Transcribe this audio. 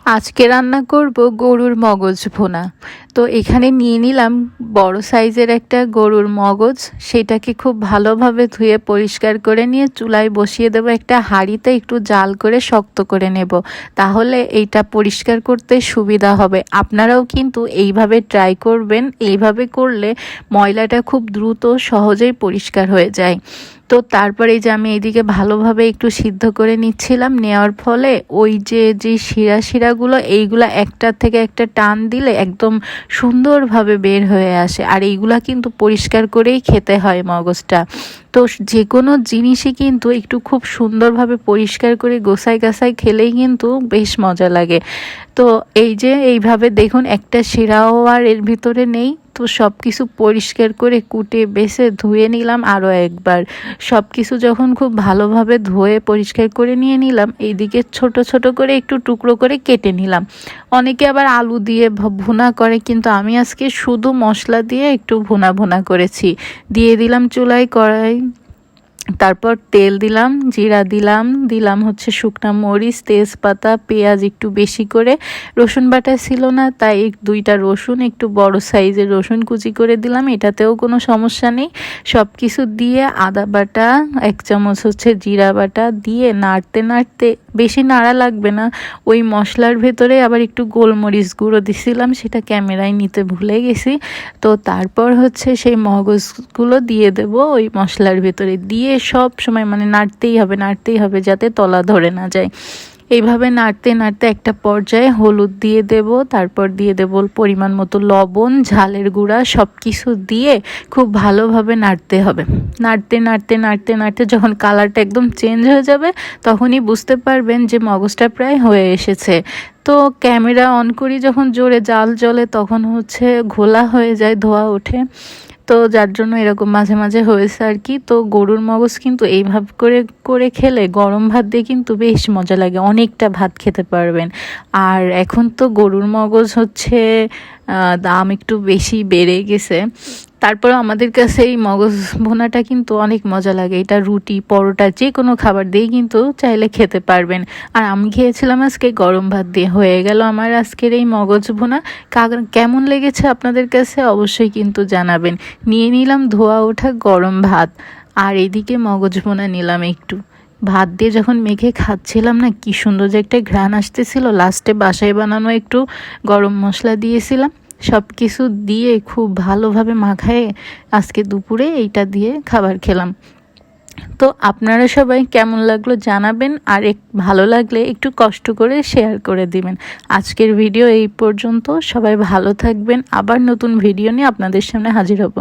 আজকে রান্না করব গরুর মগজ ভুনা। তো এখানে নিয়ে নিলাম বড় সাইজের একটা গরুর মগজ। সেটাকে খুব ভালোভাবে ধুয়ে পরিষ্কার করে নিয়ে চুলায় বসিয়ে দেবো। একটা হাঁড়িতে একটু জাল করে শক্ত করে নেব, তাহলে এইটা পরিষ্কার করতে সুবিধা হবে। আপনারাও কিন্তু এইভাবে ট্রাই করবেন। এইভাবে করলে ময়লাটা খুব দ্রুত সহজেই পরিষ্কার হয়ে যায়। তো তারপরে এই যে আমি এইদিকে ভালোভাবে একটু সিদ্ধ করে নিচ্ছিলাম। নেওয়ার ফলে ওই যে শিরাগুলো এইগুলা একটার থেকে একটা টান দিলে একদম সুন্দরভাবে বের হয়ে আসে। আর এইগুলা কিন্তু পরিষ্কার করেই খেতে হয় মগজটা। তো যে কোনো জিনিসই কিন্তু একটু খুব সুন্দরভাবে পরিষ্কার করে গোছায় গাছায় খেলেই কিন্তু বেশ মজা লাগে। তো এই যে এইভাবে দেখুন, একটা শিরাও আর এর ভিতরে নেই। তো সব কিছু পরিষ্কার করে কুটে বেছে ধুয়ে নিলাম আরও একবার। সব কিছু যখন খুব ভালোভাবে ধুয়ে পরিষ্কার করে নিয়ে নিলাম, এইদিকে ছোট ছোট করে একটু টুকরো করে কেটে নিলাম। অনেকে আবার আলু দিয়ে ভুনা করে, কিন্তু আমি আজকে শুধু মশলা দিয়ে একটু ভুনা ভুনা করেছি। দিয়ে দিলাম চুলায় কড়াই, তারপর তেল দিলাম, জিরা দিলাম হচ্ছে শুকনা মরিচ, তেজপাতা, পেঁয়াজ একটু বেশি করে। রসুন বাটা ছিল না, তাই দুইটা রসুন, একটু বড় সাইজের রসুন কুচি করে দিলাম। এটাতেও কোনো সমস্যা নেই। সব কিছু দিয়ে আদা বাটা 1 চামচ হচ্ছে জিরা বাটা দিয়ে নাড়তে নাড়তে, বেশি নাড়া লাগবে না। ওই মশলার ভেতরে আবার একটু গোলমরিচ গুঁড়ো দিছিলাম, সেটা ক্যামেরায় নিতে ভুলে গেছি। তো তারপর হচ্ছে সেই মগজগুলো দিয়ে দেব ওই মশলার ভেতরে, দিয়ে সব সময় মানে নাড়তেই হবে যাতে তলা ধরে না যায়। এইভাবে নাড়তে নাড়তে একটা পর্যায়ে হলুদ দিয়ে দেব, তারপর দিয়ে দেব পরিমাণ মতো লবণ, ঝালের গুঁড়া, সব কিছু দিয়ে খুব ভালোভাবে নাড়তে হবে। নাড়তে যখন কালারটা একদম চেঞ্জ হয়ে যাবে, তখনই বুঝতে পারবেন যে মগজটা প্রায় হয়ে এসেছে। তো ক্যামেরা অন করি যখন জোরে জাল জ্বলে, তখন হচ্ছে ঘোলা হয়ে যায়, ধোয়া ওঠে। তো যার জন্য এরকম মাঝে মাঝে হয়েছে আর কি। তো গরুর মগজ কিন্তু এইভাবে করে করে খেলে গরম ভাত দিয়ে কিন্তু বেশ মজা লাগে, অনেকটা ভাত খেতে পারবেন। আর এখন তো গরুর মগজ হচ্ছে দাম একটু বেশি বেড়ে গেছে। তারপরে আমাদের কাছে এই মগজ ভুনাটা কিন্তু অনেক মজা লাগে। এটা রুটি, পরোটা, যে কোনো খাবার দিয়েই কিন্তু চাইলে খেতে পারবেন। আর আমি খেয়েছিলাম আজকে গরম ভাত দিয়ে। হয়ে গেল আমার আজকের এই মগজ ভুনা। কেমন লেগেছে আপনাদের কাছে অবশ্যই কিন্তু জানাবেন। নিয়ে নিলাম ধোয়া ওঠা গরম ভাত, আর এদিকে মগজ ভুনা নিলাম একটু। ভাত দিয়ে যখন মেখে খাচ্ছিলাম না, কি সুন্দর যে একটা ঘ্রাণ আসতেছিল। লাস্টে বাসায় বানানো একটু গরম মশলা দিয়েছিলাম। সব কিছু দিয়ে খুব ভালোভাবে মাখায়ে আজকে দুপুরে এইটা দিয়ে খাবার খেলাম। তো আপনারা সবাই কেমন লাগলো জানাবেন, আর ভালো লাগলে একটু কষ্ট করে শেয়ার করে দিবেন। আজকের ভিডিও এই পর্যন্ত। সবাই ভালো থাকবেন। আবার নতুন ভিডিও নিয়ে আপনাদের সামনে হাজির হব।